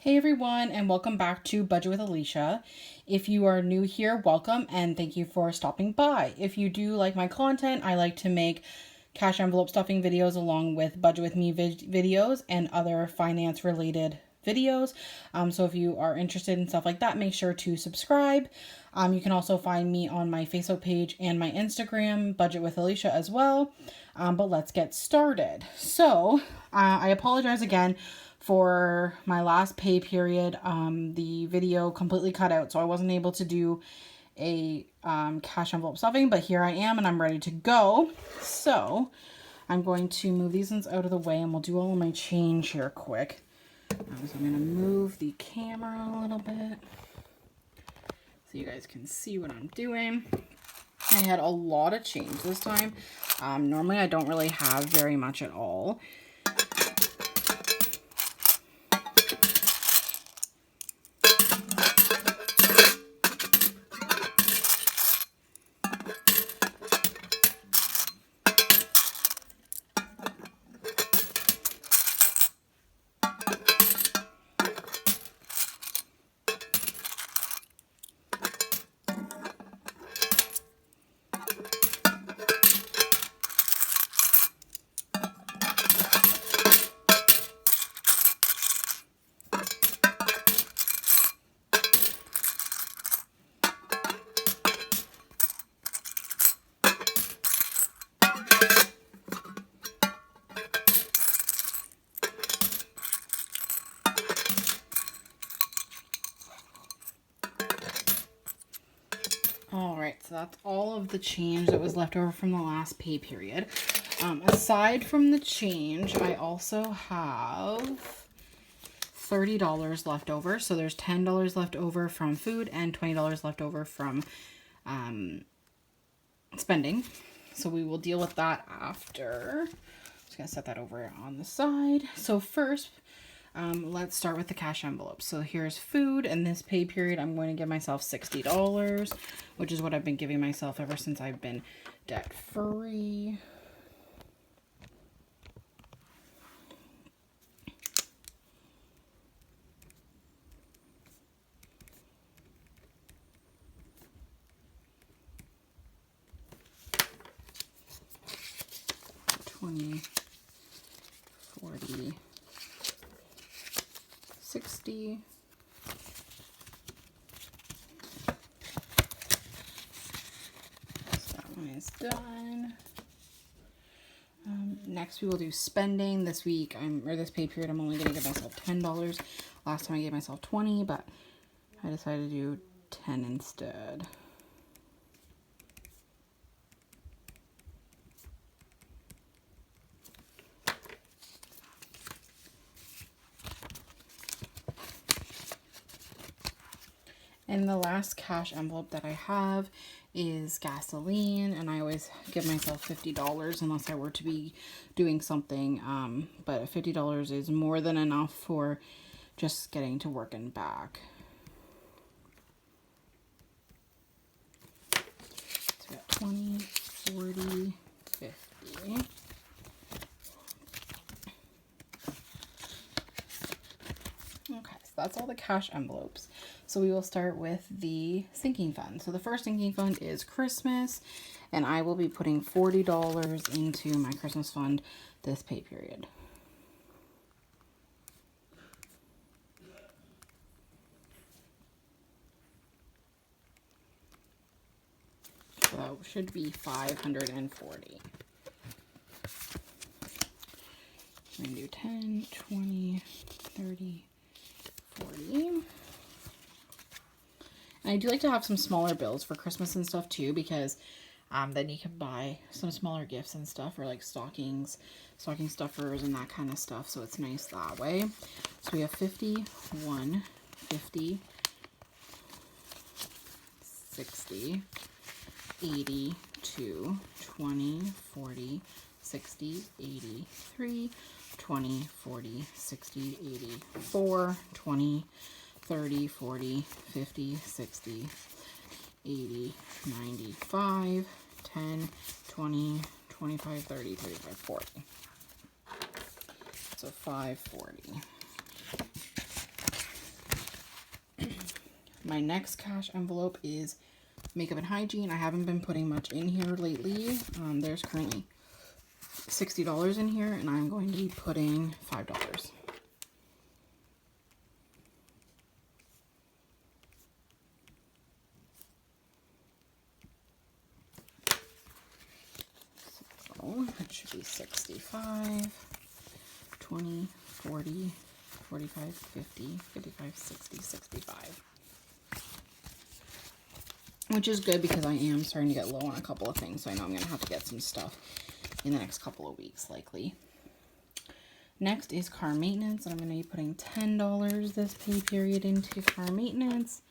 Hey everyone, and welcome back to Budget with Alicia. If you are new here, welcome and thank you for stopping by. If you do like my content, I like to make cash envelope stuffing videos along with Budget with Me videos and other finance related videos. So if you are interested in stuff like that, make sure to subscribe. You can also find me on my Facebook page and my Instagram, Budget with Alicia as well. But let's get started. So I apologize again for my last pay period. The video completely cut out, so I wasn't able to do a cash envelope stuffing, but here I am and I'm ready to go. So I'm going to move these ones out of the way and we'll do all of my change here quick. So I'm going to move the camera a little bit so you guys can see what I'm doing. I had a lot of change this time. Normally I don't really have very much at all. Alright, so that's all of the change that was left over from the last pay period. Aside from the change, I also have $30 left over. So there's $10 left over from food and $20 left over from spending. So we will deal with that after. Just going to set that over on the side. So first, let's start with the cash envelope. So here's food, and this pay period I'm going to give myself $60, which is what I've been giving myself ever since I've been debt free. $20, $40, $60. So that one is done. Next we will do spending. This week, or this pay period, I'm only going to give myself $10. Last time I gave myself $20, but I decided to do $10 instead. And the last cash envelope that I have is gasoline, and I always give myself $50 unless I were to be doing something, but $50 is more than enough for just getting to work and back. So we got 20, 40, 50. Okay, so that's all the cash envelopes. So we will start with the sinking fund. So the first sinking fund is Christmas, and I will be putting $40 into my Christmas fund this pay period. So that should be $540. I'm going to do 10, 20, 30, 40. And I do like to have some smaller bills for Christmas and stuff too, because then you can buy some smaller gifts and stuff, or like stocking stuffers and that kind of stuff. So it's nice that way. So we have 50, 1, 50, 60, 80, 2, 20, 40, 60, 83, 20, 40, 60, 84, 20, 30, 40, 50, 60, 80, 95, 10, 20, 25, 30, 35, 40. So 540. My next cash envelope is Makeup and Hygiene. I haven't been putting much in here lately. There's currently $60 in here, and I'm going to be putting $5. So it should be 65, 20, 40, 45, 50, 55, 60, 65. Which is good because I am starting to get low on a couple of things, so I know I'm going to have to get some stuff in the next couple of weeks, likely. Next is car maintenance, and I'm going to be putting $10 this pay period into car maintenance.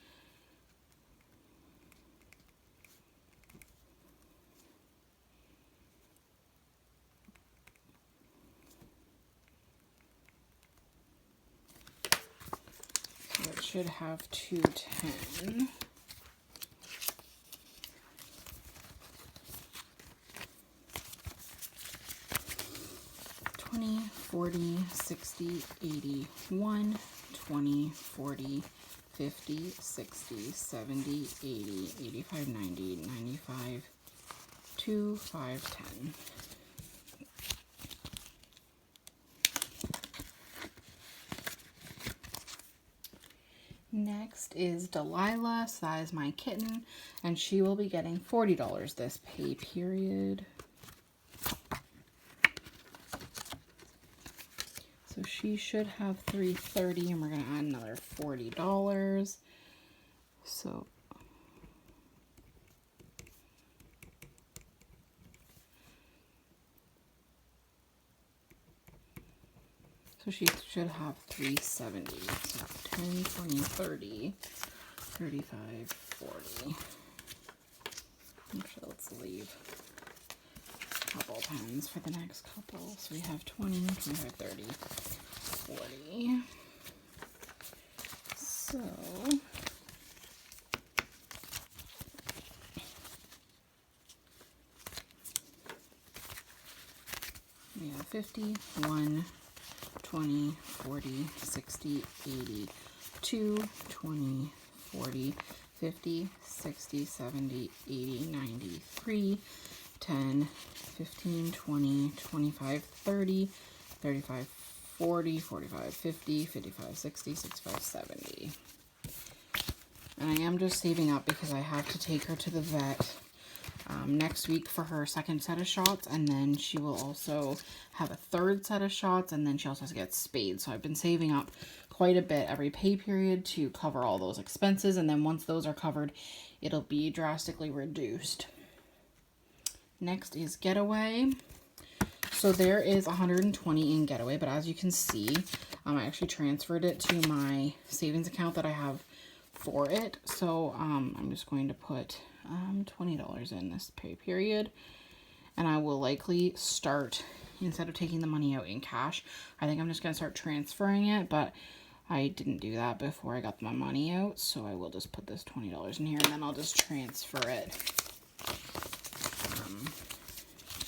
So it should have 210. 20, 40, 60, 80, 1, 20, 40, 50, 60, 70, 80, 85, 90, 95, 2, 5, 10. Next is Delilah, so that is my kitten, and she will be getting $40 this pay period. So she should have $330, and we're going to add another $40. So she should have $370. So 10, 20, 30, 35, 40. Actually, let's leave a couple pens for the next couple. So we have 20, 25, 30, 40. So we have 50, 1, 20, 40, 60, 80, 2, 20, 40, 50, 60, 70, 80, 90, 3, 10, 15, 20, 25, 30, 35, 40, 45, 50, 55, 60, 65, 70. And I am just saving up because I have to take her to the vet next week for her second set of shots, and then she will also have a third set of shots, and then she also has to get spayed. So I've been saving up quite a bit every pay period to cover all those expenses, and then once those are covered, it'll be drastically reduced. Next is Getaway. So there is 120 in Getaway, but as you can see, I actually transferred it to my savings account that I have for it. So I'm just going to put $20 in this pay period, and I will likely start, instead of taking the money out in cash, I think I'm just going to start transferring it, but I didn't do that before I got my money out, so I will just put this $20 in here, and then I'll just transfer it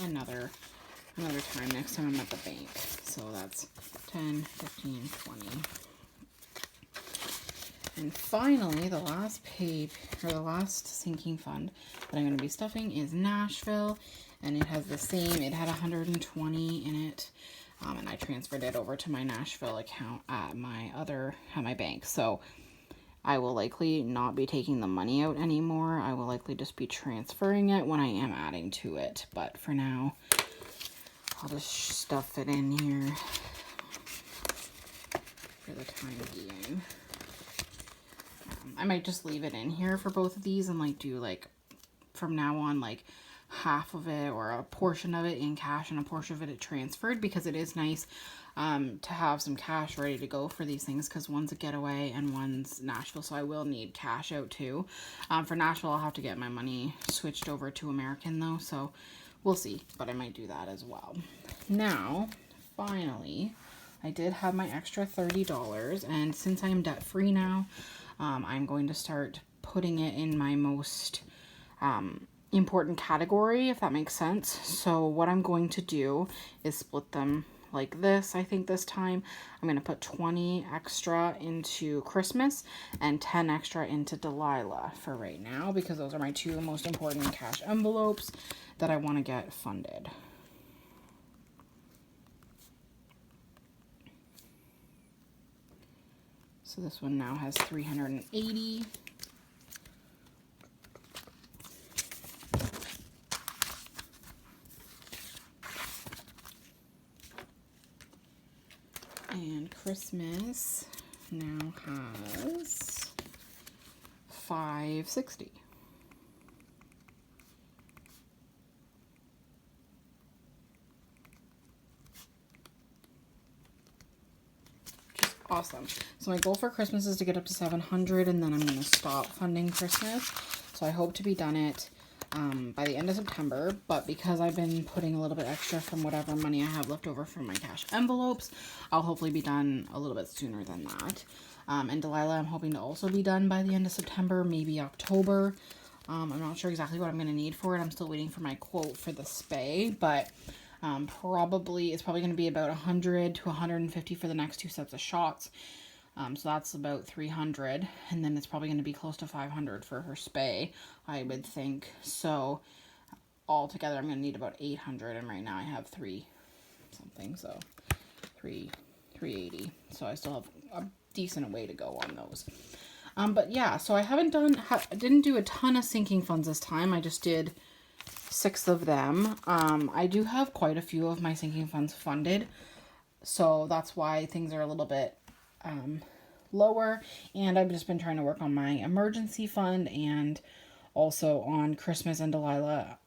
another time next time I'm at the bank. So that's 10, 15, 20. And finally, the last page, or the last sinking fund that I'm going to be stuffing is Nashville, and it has the same, it had 120 in it, and I transferred it over to my Nashville account at my bank. So I will likely not be taking the money out anymore. I will likely just be transferring it when I am adding to it, but for now, I'll just stuff it in here for the time being. I might just leave it in here for both of these and like do like from now on like half of it or a portion of it in cash and a portion of it transferred, because it is nice to have some cash ready to go for these things, because one's a Getaway and one's Nashville, so I will need cash out too. For Nashville, I'll have to get my money switched over to American though, so we'll see, but I might do that as well. Now, finally, I did have my extra $30, and since I am debt free now, I'm going to start putting it in my most important category, if that makes sense. So what I'm going to do is split them like this. I think this time I'm going to put 20 extra into Christmas and 10 extra into Delilah for right now, because those are my two most important cash envelopes that I want to get funded. So this one now has 380. And Christmas now has 560. Awesome. So my goal for Christmas is to get up to 700, and then I'm going to stop funding Christmas. So I hope to be done it by the end of September, but because I've been putting a little bit extra from whatever money I have left over from my cash envelopes, I'll hopefully be done a little bit sooner than that. And Delilah, I'm hoping to also be done by the end of September, maybe October. I'm not sure exactly what I'm going to need for it. I'm still waiting for my quote for the spay, but it's probably going to be about 100 to 150 for the next 2 sets of shots. So that's about 300, and then it's probably going to be close to 500 for her spay, I would think. So altogether, I'm going to need about 800, and right now I have 3 something, so 380. So I still have a decent way to go on those. But yeah, so I didn't do a ton of sinking funds this time. I just did 6 of them. I do have quite a few of my sinking funds funded, so that's why things are a little bit lower, and I've just been trying to work on my emergency fund and also on Christmas and Delilah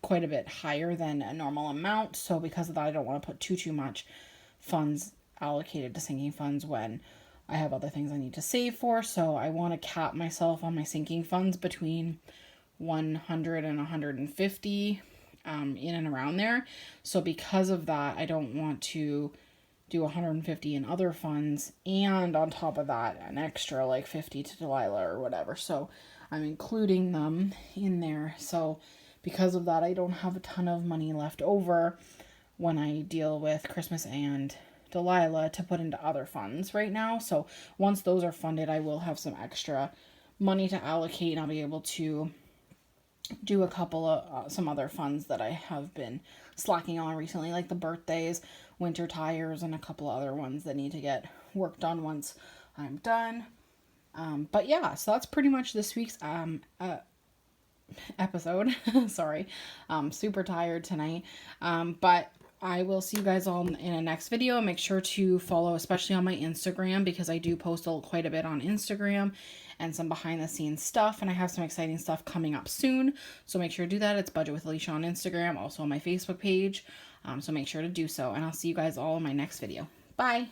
quite a bit higher than a normal amount. So because of that, I don't want to put too much funds allocated to sinking funds when I have other things I need to save for. So I want to cap myself on my sinking funds between 100 and 150 in and around there. So because of that, I don't want to do 150 in other funds, and on top of that an extra like 50 to Delilah or whatever. So I'm including them in there. So because of that, I don't have a ton of money left over when I deal with Christmas and Delilah to put into other funds right now. So once those are funded, I will have some extra money to allocate, and I'll be able to do a couple of some other funds that I have been slacking on recently, like the birthdays, winter tires, and a couple of other ones that need to get worked on once I'm done. But yeah, so that's pretty much this week's episode. Sorry, super tired tonight. But I will see you guys all in a next video. Make sure to follow, especially on my Instagram, because I do post quite a bit on Instagram and some behind the scenes stuff, and I have some exciting stuff coming up soon. So make sure to do that. It's Budget with Alicia on Instagram, also on my Facebook page. So make sure to do so, and I'll see you guys all in my next video. Bye.